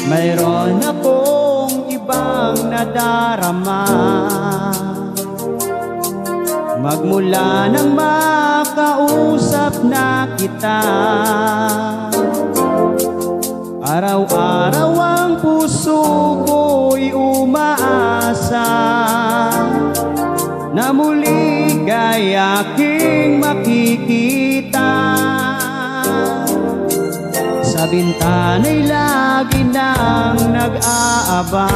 Mayroon akong ibang nadarama magmula nang makausap na kita. Araw-araw ang puso ko'y umaasa na muli kay aking makikita. Sa bintana'y lagi nang nag-aabang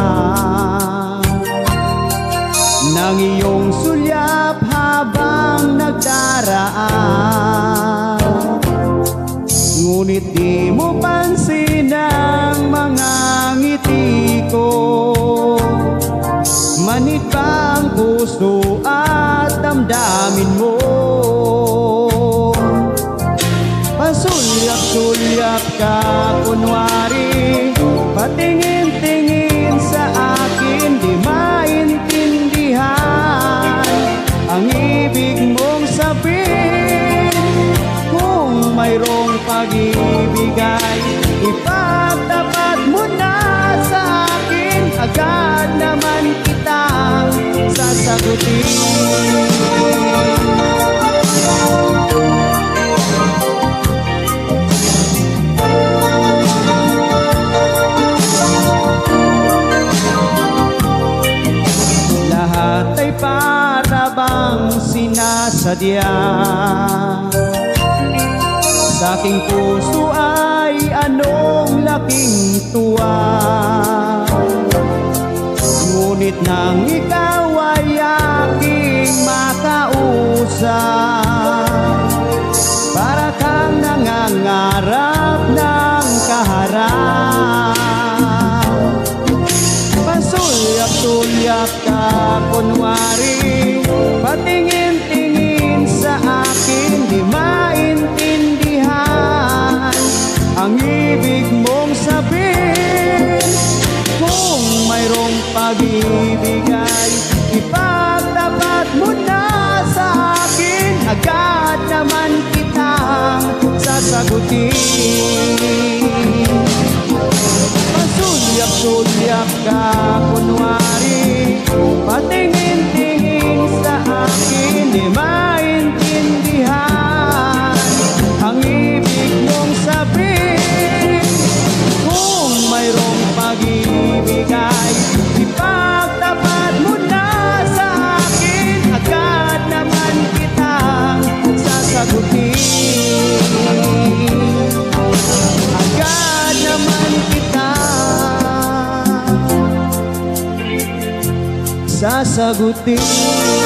ng iyong sulyap habang nagdaraan. Ngunit di mo pansin ang mga ngiti ko, manid ba ang puso at damdamin mo? Pasulyap-sulyap ka kunwari, patingin-tingin sa akin, di maintindihan ang ibig mong sabihin. Kung mayroong pag-ibig ay ipagtapat mo na sa akin, agad naman kitang sasagutin. Lahat ay para bang sinasadya, sa aking puso ay anong laking tuwa. Ngunit nang ikaw ay aking makausap, para kang nangangarap ng kaharap. Pasulyap-sulyap ka kunwari, patingin-tingin sa akin, di maintindihan ang ibig mong sabihin. Kung mayroong pag-ibig ay ipagtapat mo na sa akin, agad naman kitang sasagutin. Pasulyap-sulyap ka kunwari, patingin-tingin sa akin, di maintindihan ang ibig mong sabihin. Kung mayroong pag-ibig ay ipagtapat mo na sa akin, agad naman kitang sasagutin. Agad naman kitang sasagutin.